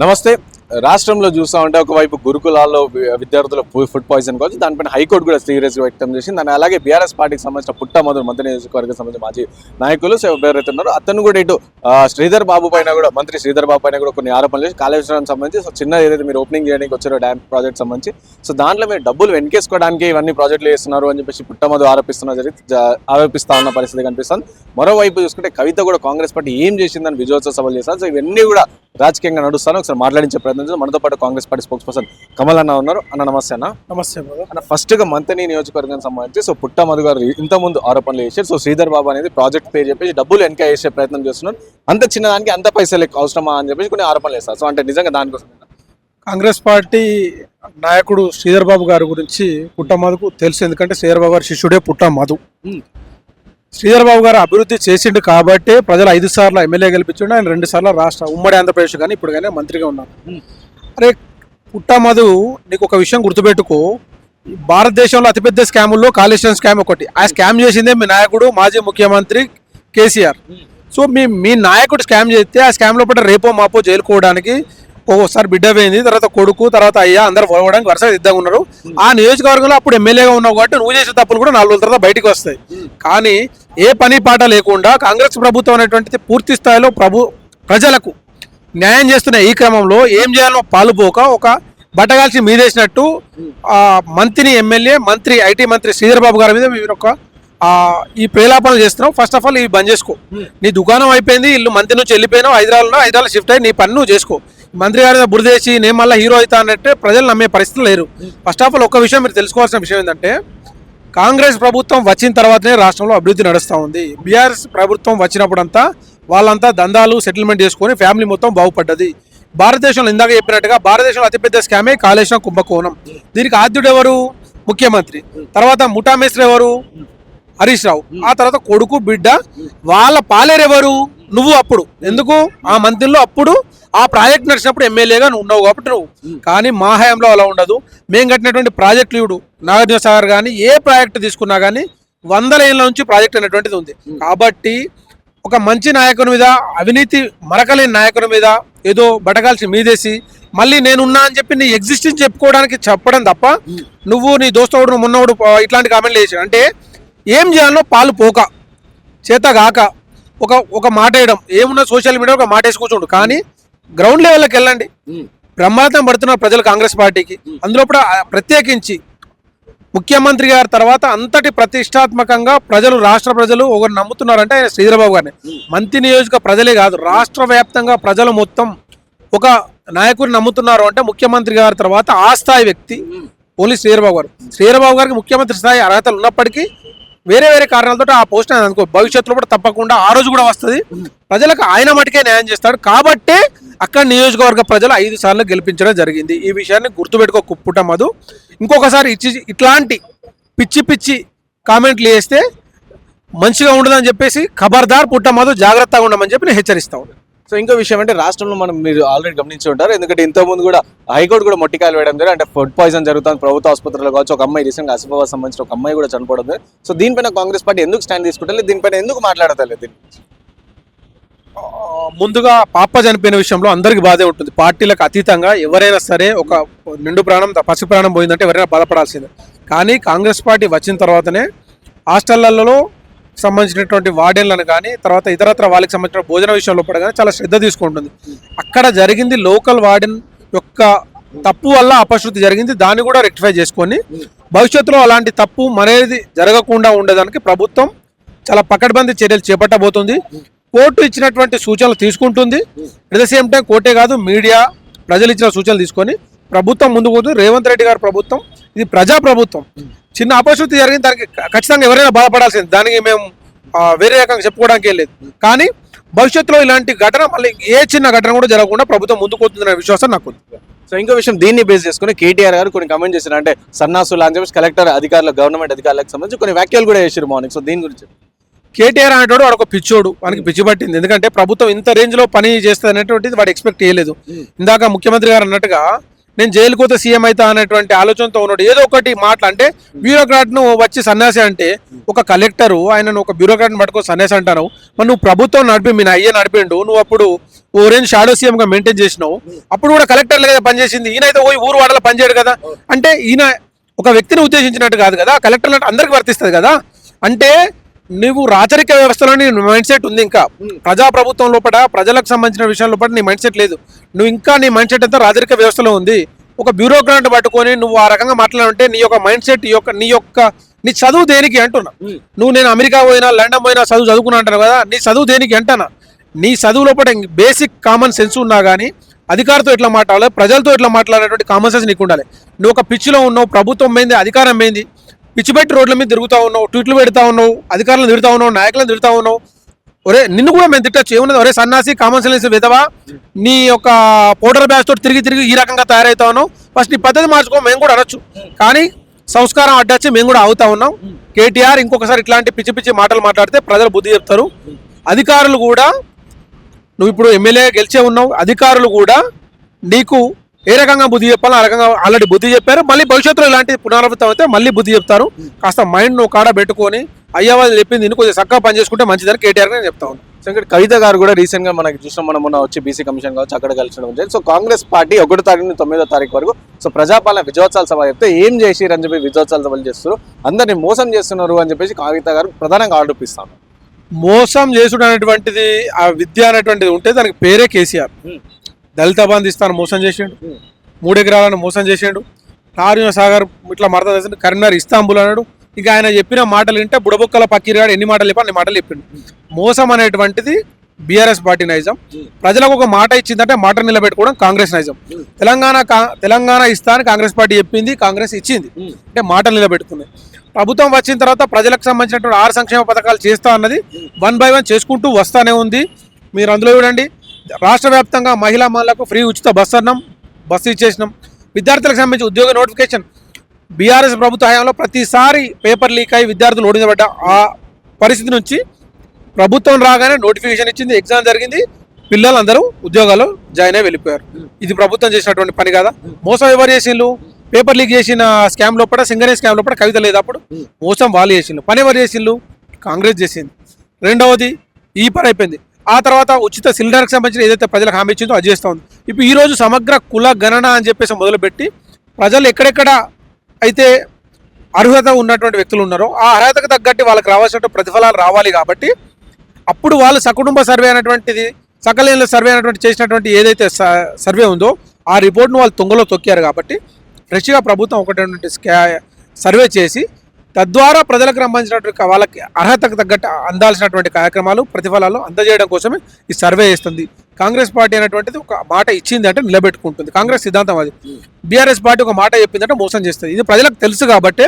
నమస్తే. రాష్ట్రంలో చూస్తూ ఉంటే ఒకవైపు గురుకులాల్లో విద్యార్థుల ఫుడ్ పాయిజన్ కావచ్చు, దానిపైన హైకోర్టు కూడా సీరియస్గా వ్యక్తం చేసింది. దాని అలాగే బీఆర్ఎస్ పార్టీకి సంబంధించిన పుట్టమధుర మంత్రి నియోజకవర్గం సంబంధించిన మాజీ నాయకులు ఎవరైతే ఉన్నారో అతను కూడా ఇటు శ్రీధర్ బాబు పైన కూడా మంత్రి శ్రీధర్ బాబు పైన కూడా కొన్ని ఆరోపణలు చేసి కాళేశ్వరం సంబంధించి చిన్న ఏదైతే మీరు ఓపెనింగ్ చేయడానికి వచ్చారో డ్యామ్ ప్రాజెక్ట్ సంబంధించి దాంట్లో మీరు డబ్బులు వెనకేసుకోవడానికి ఇవన్నీ ప్రాజెక్టులు చేస్తున్నారు అని చెప్పేసి పుట్టమధు ఆరోపిస్తా ఉన్న పరిస్థితి కనిపిస్తుంది. మరోవైపు చూసుకుంటే కవిత కూడా కాంగ్రెస్ పార్టీ ఏం చేసిందని విజయోత్సవ సభలు చేస్తారు. ఇవన్నీ కూడా రాజకీయంగా నడుస్తాను. ఒకసారి మాట్లాడించే ప్రయత్నం మనతో పాటు Congress party spokes person Kamal అన్న ఉన్నారు. అన్న నమస్తే. నమస్తే అన్న. ఫస్ట్ గా మంత్రి నియోజకవర్గానికి సంబంధించి పుట్టమధు గారు ఇంత ముందు ఆరోపణలు చేశారు. శ్రీధర్ బాబు అనేది ప్రాజెక్ట్ పేరు చెప్పేసి డబ్బులు వెనక వేసే ప్రయత్నం చేస్తున్నారు. అంత చిన్నదానికి అంత పైసలు అవసరమా అని చెప్పేసి కొన్ని ఆరోపణలు వేస్తారు. అంటే నిజంగా దానికోసం కాంగ్రెస్ పార్టీ నాయకుడు శ్రీధర్ బాబు గారి గురించి పుట్టమధుకు తెలుసు. ఎందుకంటే శ్రీధర్ బాబు గారి శిష్యుడే పుట్టమధు. శ్రీధర్ బాబు గారు అభివృద్ధి చేసిండు కాబట్టి ప్రజలు 5 సార్లు ఎమ్మెల్యే గెలిపించిండు. ఆయన 2 సార్లు రాష్ట్ర ఉమ్మడి ఆంధ్రప్రదేశ్ కానీ ఇప్పుడు కానీ మంత్రిగా ఉన్నారు. అరే పుట్టమధు, నీకు ఒక విషయం గుర్తుపెట్టుకో, భారతదేశంలో అతిపెద్ద స్కాముల్లో కాళేశ్వరం స్కామ్ ఒకటి. ఆ స్కామ్ చేసిందే మీ నాయకుడు మాజీ ముఖ్యమంత్రి కేసీఆర్. సో మీ నాయకుడు స్కామ్ చేస్తే ఆ స్కామ్ లోపల రేపో మాపో జైలుకోవడానికి ఒక్కోసారి బిడ్డ పోయింది, తర్వాత కొడుకు, తర్వాత అయ్యా అందరు పోవడానికి వరుసగా సిద్ధంగా ఉన్నారు. ఆ నియోజకవర్గంలో అప్పుడు ఎమ్మెల్యేగా ఉన్నావు కాబట్టి నువ్వు చేసే తప్పులు కూడా 4 రోజుల తర్వాత బయటకు వస్తాయి. కానీ ఏ పని పాట లేకుండా కాంగ్రెస్ ప్రభుత్వం అనేటువంటిది పూర్తి స్థాయిలో ప్రజలకు న్యాయం చేస్తున్న ఈ క్రమంలో ఏం చేయాలో పాలుపోక ఒక బట్టగాల్చి మీదేసినట్టు మంత్రి ఎమ్మెల్యే మంత్రి ఐటీ మంత్రి శ్రీధర్ బాబు గారి మీద మీరు ఒక ఈ ప్రేలాపనలు చేస్తున్నావు. ఫస్ట్ ఆఫ్ ఆల్ ఇవి బంద్ చేసుకో. నీ దుకాణం అయిపోయింది, ఇల్లు మంత్రి నుంచి వెళ్ళిపోయినావు, హైదరాబాద్ షిఫ్ట్ అయ్యి నీ పన్ను చేసుకో. మంత్రి గారి మీద బురదేసి నేను మళ్ళీ హీరో అవుతా అన్నట్టే ప్రజలు నమ్మే పరిస్థితులు లేరు. ఫస్ట్ ఆఫ్ ఆల్ ఒక విషయం మీరు తెలుసుకోవాల్సిన విషయం ఏంటంటే, కాంగ్రెస్ ప్రభుత్వం వచ్చిన తర్వాతనే రాష్ట్రంలో అభివృద్ధి నడుస్తూ ఉంది. బీఆర్ఎస్ ప్రభుత్వం వచ్చినప్పుడంతా వాళ్ళంతా దందాలు సెటిల్మెంట్ చేసుకొని ఫ్యామిలీ మొత్తం బాగుపడ్డది. భారతదేశంలో ఇందాక చెప్పినట్టుగా భారతదేశంలో అతిపెద్ద స్కామే కాళేశ్వరం కుంభకోణం. దీనికి ఆద్యుడు ఎవరు? ముఖ్యమంత్రి. తర్వాత ముఠా మేస్త్రి ఎవరు? హరీష్ రావు. ఆ తర్వాత కొడుకు బిడ్డ, వాళ్ళ పాలేరెవరు? నువ్వు. అప్పుడు ఎందుకు ఆ మంత్రిలో అప్పుడు ఆ ప్రాజెక్ట్ నడిచినప్పుడు ఎమ్మెల్యేగా నువ్వు ఉన్నావు కాబట్టి నువ్వు. కానీ మా హయాంలో అలా ఉండదు. మేము కట్టినటువంటి ప్రాజెక్టులు ఇవుడు నాగార్జున సాగర్ కానీ ఏ ప్రాజెక్టు తీసుకున్నా కానీ 100 ఏళ్ళ నుంచి ప్రాజెక్ట్ అనేటువంటిది ఉంది. కాబట్టి ఒక మంచి నాయకుని మీద, అవినీతి మరకలేని నాయకుని మీద ఏదో బటకాల్సి మీదేసి మళ్ళీ నేనున్నా అని చెప్పి నీ ఎగ్జిస్టెన్స్ చెప్పుకోవడానికి చెప్పడం తప్ప నువ్వు నీ దోస్తోడు మొన్నోడు ఇట్లాంటి కామెంట్లు చేసి అంటే ఏం చేయాలో పాలు పోక చేత కాక ఒక మాట వేయడం. ఏమున్నా సోషల్ మీడియా ఒక మాట వేసి కూర్చోండు. కానీ గ్రౌండ్ లెవెల్కి వెళ్ళండి. బ్రహ్మాండం పడుతున్నారు ప్రజలు కాంగ్రెస్ పార్టీకి. అందులో కూడా ప్రత్యేకించి ముఖ్యమంత్రి గారి తర్వాత అంతటి ప్రతిష్టాత్మకంగా ప్రజలు, రాష్ట్ర ప్రజలు ఒకరు నమ్ముతున్నారంటే శ్రీధర్ బాబు గారిని. మంత్రి నియోజక ప్రజలే కాదు, రాష్ట్ర వ్యాప్తంగా ప్రజలు మొత్తం ఒక నాయకుడిని నమ్ముతున్నారు అంటే ముఖ్యమంత్రి గారి తర్వాత ఆ స్థాయి వ్యక్తి ఓన్లీ శ్రీధర్ బాబు గారు. శ్రీధర్ బాబు గారికి ముఖ్యమంత్రి స్థాయి అర్హతలు ఉన్నప్పటికీ వేరే కారణాలతో ఆ పోస్ట్ అనుకో భవిష్యత్తులో కూడా తప్పకుండా ఆ రోజు కూడా వస్తుంది. ప్రజలకు ఆయన మటుకే న్యాయం చేస్తాడు కాబట్టే అక్కడ నియోజకవర్గ ప్రజలు 5 సార్లు గెలిపించడం జరిగింది. ఈ విషయాన్ని గుర్తుపెట్టుకో పుట్టమధు. ఇంకొకసారి ఇట్లాంటి పిచ్చి కామెంట్లు చేస్తే మంచిగా ఉండదని చెప్పేసి ఖబర్దార్ పుట్టమధు, జాగ్రత్తగా ఉండమని చెప్పి నేను హెచ్చరిస్తా ఉన్నాను. ఇంకో విషయం అంటే రాష్ట్రంలో మనం మీరు ఆల్రెడీ గమనించి ఉంటారు. ఎందుకంటే ఇంతకుముందు కూడా హైకోర్టు కూడా మొట్టికాయలు వేయడం జరిగింది. అంటే ఫుడ్ పాయిజన్ జరుగుతుంది ప్రభుత్వ ఆసుపత్రిలో కావచ్చు. ఒక అమ్మాయి రీసెంట్గా ఆసిఫాబాద్ సంబంధించిన ఒక అమ్మాయి కూడా చనిపోవడం. దీనిపైన కాంగ్రెస్ పార్టీ ఎందుకు స్టాండ్ తీసుకుంటారు? దీనిపైన ఎందుకు మాట్లాడతలేదు? ముందుగా పాప చనిపోయిన విషయంలో అందరికి బాధే ఉంటుంది. పార్టీలకు అతీతంగా ఎవరైనా సరే ఒక నిండు ప్రాణం పసి ప్రాణం పోయిందంటే ఎవరైనా బాధపడాల్సిందే. కానీ కాంగ్రెస్ పార్టీ వచ్చిన తర్వాతనే హాస్టళ్లలో సంబంధించినటువంటి వార్డెన్లను కానీ తర్వాత ఇతరత్ర వాళ్ళకి సంబంధించిన భోజన విషయంలో కూడా కానీ చాలా శ్రద్ధ తీసుకుంటుంది. అక్కడ జరిగింది లోకల్ వార్డెన్ యొక్క తప్పు వల్ల అపశృతి జరిగింది. దాన్ని కూడా రెక్టిఫై చేసుకొని భవిష్యత్తులో అలాంటి తప్పు మరేది జరగకుండా ఉండేదానికి ప్రభుత్వం చాలా పకడ్బందీ చర్యలు చేపట్టబోతుంది. కోర్టు ఇచ్చినటువంటి సూచనలు తీసుకుంటుంది. అట్ ద సేమ్ టైం కోర్టే కాదు, మీడియా, ప్రజలు ఇచ్చిన సూచనలు తీసుకొని ప్రభుత్వం ముందుకు పోతుంది. రేవంత్ రెడ్డి గారి ప్రభుత్వం ఇది ప్రజా ప్రభుత్వం. చిన్న అపశృతి జరిగింది, దానికి ఖచ్చితంగా ఎవరైనా బాధపడాల్సింది. దానికి మేము వేరే రకంగా చెప్పుకోవడానికి ఏం లేదు. కానీ భవిష్యత్తులో ఇలాంటి ఘటన మళ్ళీ ఏ చిన్న ఘటన కూడా జరగకుండా ప్రభుత్వం ముందుకు పోతుందనే విశ్వాసం నాకు ఉంది. ఇంకో విషయం, దీన్ని బేస్ చేసుకుని కేటీఆర్ గారు కొన్ని కమెంట్ చేశారు. అంటే సన్నాసులు అని చెప్పేసి కలెక్టర్ అధికారులు, గవర్నమెంట్ అధికారులకు సంబంధించి కొన్ని వ్యాఖ్యలు కూడా చేశారు మార్నింగ్. దీని గురించి కేటీఆర్ అనేటోడు వాడు ఒక పిచ్చోడు, వానికి పిచ్చి పట్టింది. ఎందుకంటే ప్రభుత్వం ఇంత రేంజ్ లో పని చేస్తుంది అనేటువంటిది వాడు ఎక్స్పెక్ట్ చేయలేదు. ఇందాక ముఖ్యమంత్రి గారు అన్నట్టుగా నేను జైలుకు పోతే సీఎం అవుతా అనేటువంటి ఆలోచనతో ఉన్నాడు. ఏదో ఒకటి మాటలు అంటే బ్యూరోక్రాట్ను వచ్చి సన్యాసి అంటే ఒక కలెక్టరు ఆయనను ఒక బ్యూరోక్రాట్ని పట్టుకొని సన్యాసి అంటాను. మరి నువ్వు ప్రభుత్వం నడిపి మీ అయ్యే నడిపిండు, నువ్వు అప్పుడు ఓరేంజ్ షాడో సీఎంగా మెయింటైన్ చేసినావు, అప్పుడు కూడా కలెక్టర్లు కదా పనిచేసింది, ఈయనైతే పోయి ఊరు వాడలో పనిచేయడు కదా. అంటే ఈయన ఒక వ్యక్తిని ఉద్దేశించినట్టు కాదు కదా, కలెక్టర్లు అంటే అందరికి వర్తిస్తుంది కదా. అంటే నువ్వు రాచరిక వ్యవస్థలో నీ మైండ్ సెట్ ఉంది, ఇంకా ప్రజాప్రభుత్వం లోపల ప్రజలకు సంబంధించిన విషయం లోపల నీ మైండ్ సెట్ లేదు. నువ్వు ఇంకా నీ మైండ్ సెట్ అంతా రాజరిక వ్యవస్థలో ఉంది. ఒక బ్యూరోక్రాట్ పట్టుకొని నువ్వు ఆ రకంగా మాట్లాడాలంటే నీ యొక్క మైండ్ సెట్ నీ చదువు దేనికి అంటున్నా. నువ్వు నేను అమెరికా పోయినా లండన్ పోయినా చదువుకున్నా అంటాను కదా, నీ చదువు దేనికి అంటానా. నీ చదువు లోపల బేసిక్ కామన్ సెన్స్ ఉన్నా కానీ అధికారితో ఎట్లా మాట్లాడాలి, ప్రజలతో ఎట్లా మాట్లాడేటువంటి కామన్ సెన్స్ నీకు ఉండాలి. నువ్వు ఒక పిచ్చిలో ఉన్నావు, ప్రభుత్వం పోయింది, అధికారం పోయింది, పిచ్చి పెట్టి రోడ్ల మీద తిరుగుతా ఉన్నావు, ట్వీట్లు పెడతా ఉన్నావు, అధికారులను తిరుగుతా ఉన్నావు, నాయకులను తిరుగుతా ఉన్నావు. ఒరే నిన్ను కూడా మేము తిట్టచ్చు, ఏమున్నది ఒరే సన్నాసి కామన్ సెన్స్ విధవా, నీ యొక్క పౌడర్ బ్యాచ్ తోటి తిరిగి ఈ రకంగా తయారవుతా ఉన్నావు, ఫస్ట్ నీ పద్ధతి మార్చుకో మేము కూడా అనొచ్చు. కానీ సంస్కారం అడ్డొచ్చి మేము కూడా అవుతా ఉన్నాం. కేటీఆర్ ఇంకొకసారి ఇట్లాంటి పిచ్చి పిచ్చి మాటలు మాట్లాడితే ప్రజలు బుద్ధి చెప్తారు. అధికారులు కూడా నువ్వు ఇప్పుడు ఎమ్మెల్యే గెలిచే ఉన్నావు, అధికారులు కూడా నీకు ఏ రకంగా బుద్ధి చెప్పాలో ఆ రకంగా ఆల్రెడీ బుద్ధి చెప్పారు. మళ్ళీ భవిష్యత్తులో ఇలాంటి పునరావృతం అయితే మళ్ళీ బుద్ధి చెప్తారు. కాస్త మైండ్ నువ్వు కాడ పెట్టుకొని అయ్యా వాళ్ళు చెప్పింది నేను కొద్దిగా చక్కగా పని చేసుకుంటే మంచిదని కేటీఆర్ నేను చెప్తా ఉన్నాను. సో ఇక్కడ కవిత గారు కూడా రీసెంట్ గా మనకి చూసినాం, మనం మొన్న వచ్చి బీసీ కమిషన్ కావచ్చు అక్కడ కలిసిన. సో కాంగ్రెస్ పార్టీ 1వ తారీఖు నుంచి 9వ తారీఖు వరకు సో ప్రజాపాలన విజయోత్సవాల సభ చెప్తే ఏం చేసిరు అని చెప్పి విజయోత్సవాల సభలు చేస్తారు, అందరినీ మోసం చేస్తున్నారు అని చెప్పేసి కవిత గారు ప్రధానంగా ఆరోపిస్తాను. మోసం చేసుడు అనేటువంటిది ఆ విద్య అనేటువంటిది ఉంటే దానికి పేరే కేసీఆర్. దళిత బంధు ఇస్తాను మోసం చేసిండు, 3 ఎకరాలను మోసం చేసిండు, నారాయణ సాగర్ ఇట్లా మరత చేసిండు, కరీంనగర్ ఇస్తాంబుల్ అన్నాడు. ఇక ఆయన చెప్పిన మాటలు వింటే బుడబొక్కల పక్కిరిగాడు ఎన్ని మాటలు చెప్పి అన్ని మాటలు చెప్పిండు. మోసం అనేటువంటిది బీఆర్ఎస్ పార్టీ నైజం. ప్రజలకు ఒక మాట ఇచ్చిందంటే మాట నిలబెట్టుకోవడం కాంగ్రెస్ నైజం. తెలంగాణ ఇస్తా అని కాంగ్రెస్ పార్టీ చెప్పింది, కాంగ్రెస్ ఇచ్చింది, అంటే మాటలు నిలబెట్టుకుంది. ప్రభుత్వం వచ్చిన తర్వాత ప్రజలకు సంబంధించినటువంటి 6 సంక్షేమ పథకాలు చేస్తా అన్నది 1 by 1 చేసుకుంటూ వస్తానే ఉంది. మీరు అందులో చూడండి, రాష్ట్ర వ్యాప్తంగా మహిళలకు ఫ్రీ ఉచిత బస్సు ఇచ్చేసినాం. విద్యార్థులకు సంబంధించి ఉద్యోగ నోటిఫికేషన్ బీఆర్ఎస్ ప్రభుత్వ హయాంలో ప్రతిసారి పేపర్ లీక్ అయి విద్యార్థులు ఓడించబడ్డ ఆ పరిస్థితి నుంచి ప్రభుత్వం రాగానే నోటిఫికేషన్ ఇచ్చింది, ఎగ్జామ్ జరిగింది, పిల్లలందరూ ఉద్యోగాలు జాయిన్ అయి వెళ్ళిపోయారు. ఇది ప్రభుత్వం చేసినటువంటి పని కాదా? మోసం ఎవరు చేసిండ్రు? పేపర్ లీక్ చేసిన స్కామ్ లోపల, సింగరేజ్ స్కామ్ లోపల కవిత లేదు, అప్పుడు మోసం వాళ్ళు చేసిండ్రు. పని ఎవరు చేసిండ్రు? కాంగ్రెస్ చేసింది. రెండవది ఈ పని అయిపోయింది. ఆ తర్వాత ఉచిత సిలిండర్కి సంబంధించిన ఏదైతే ప్రజలకు హామీ ఇచ్చిందో అది చేస్తూ ఉంది. ఇప్పుడు ఈరోజు సమగ్ర కుల గణన అని చెప్పేసి మొదలుపెట్టి ప్రజలు ఎక్కడెక్కడ అయితే అర్హత ఉన్నటువంటి వ్యక్తులు ఉన్నారో ఆ అర్హతకు తగ్గట్టు వాళ్ళకి రావాల్సిన ప్రతిఫలాలు రావాలి. కాబట్టి అప్పుడు వాళ్ళు సకుటుంబ సర్వే అనేటువంటిది, సకలేన్ల సర్వే అనేటువంటి చేసినటువంటి ఏదైతే సర్వే ఉందో ఆ రిపోర్ట్ను వాళ్ళు తొంగలో తొక్కారు. కాబట్టి ఫ్రెష్గా ప్రభుత్వం ఒకటి సర్వే చేసి తద్వారా ప్రజలకు సంబంధించినటువంటి వాళ్ళకి అర్హతకు తగ్గట్టు అందాల్సినటువంటి కార్యక్రమాలు, ప్రతిఫలాలు అందజేయడం కోసమే ఈ సర్వే చేస్తుంది. కాంగ్రెస్ పార్టీ అనేటువంటిది ఒక మాట ఇచ్చింది అంటే నిలబెట్టుకుంటుంది. కాంగ్రెస్ సిద్ధాంతం అది. బీఆర్ఎస్ పార్టీ ఒక మాట చెప్పిందంటే మోసం చేస్తుంది. ఇది ప్రజలకు తెలుసు కాబట్టి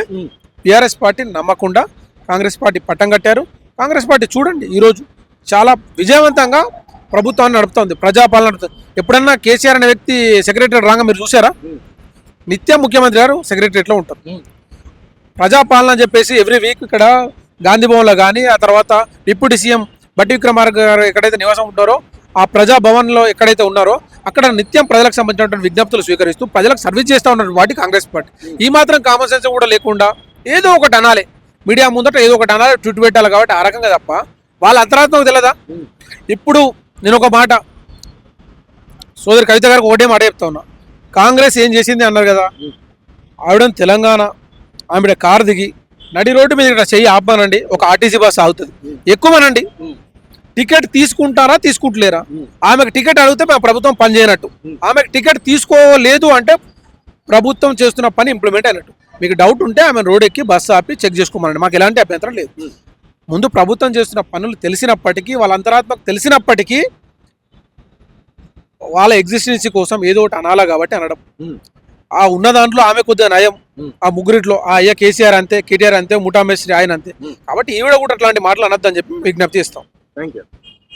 బీఆర్ఎస్ పార్టీని నమ్మకుండా కాంగ్రెస్ పార్టీ పట్టం కట్టారు. కాంగ్రెస్ పార్టీ చూడండి ఈరోజు చాలా విజయవంతంగా ప్రభుత్వాన్ని నడుపుతుంది, ప్రజాపాలన నడుపుతుంది. ఎప్పుడన్నా కేసీఆర్ అనే వ్యక్తి సెక్రటరీ రాగా మీరు చూసారా? నిత్యం ముఖ్యమంత్రి గారు సెక్రటరీలో ఉంటారు. ప్రజాపాలన అని చెప్పేసి ఎవ్రీ వీక్ ఇక్కడ గాంధీ భవన్లో కానీ, ఆ తర్వాత డిప్యూటీ సీఎం బట్టి విక్రమార్క గారు ఎక్కడైతే నివాసం ఉంటారో ఆ ప్రజాభవన్లో ఎక్కడైతే ఉన్నారో అక్కడ నిత్యం ప్రజలకు సంబంధించినటువంటి విజ్ఞప్తులు స్వీకరిస్తూ ప్రజలకు సర్వీస్ చేస్తూ ఉన్నారు వాటి కాంగ్రెస్ పార్టీ. ఈ మాత్రం కామన్ సెన్స్ కూడా లేకుండా ఏదో ఒకటి అనాలి, మీడియా ముందట ఏదో ఒకటి అనాలి, ట్విట్ పెట్టాలి. కాబట్టి ఆ రకంగా తప్ప వాళ్ళ అంతరాత్మకు తెలియదా? ఇప్పుడు నేను ఒక మాట సోదరి కవిత గారికి ఒకటే మాట చెప్తా ఉన్నా. కాంగ్రెస్ ఏం చేసింది అన్నారు కదా, ఆవిడ తెలంగాణ ఆవిడ కారు దిగి నడి రోడ్డు మీద ఇక్కడ చెయ్యి ఆపమానండి, ఒక ఆర్టీసీ బస్సు ఆగుతుంది, ఎక్కువనండి, టికెట్ తీసుకుంటారా తీసుకుంటలేరా? ఆమెకు టికెట్ అడిగితే మా ప్రభుత్వం పని చేయనట్టు, ఆమెకు టికెట్ తీసుకోలేదు అంటే ప్రభుత్వం చేస్తున్న పని ఇంప్లిమెంట్ అయినట్టు. మీకు డౌట్ ఉంటే ఆమె రోడ్ ఎక్కి బస్సు ఆపి చెక్ చేసుకోమనండి, మాకు ఎలాంటి అభ్యంతరం లేదు. ముందు ప్రభుత్వం చేస్తున్న పనులు తెలిసినప్పటికీ, వాళ్ళ అంతరాత్మకు తెలిసినప్పటికీ వాళ్ళ ఎగ్జిస్టెన్సీ కోసం ఏదో ఒకటి అనాలా కాబట్టి అనడం. ఆ ఉన్న దాంట్లో ఆమె కొద్దిగా నయం, ఆ ముగ్గురిట్లో ఆ అయ్యా కేసీఆర్ అంతే, కేటీఆర్ అంతే, ముఠామేశ్వరి ఆయన అంతే. కాబట్టి ఈవిడ కూడా అట్లాంటి మాటలు అనొద్దని చెప్పి విజ్ఞప్తి చేస్తాం. Thank you.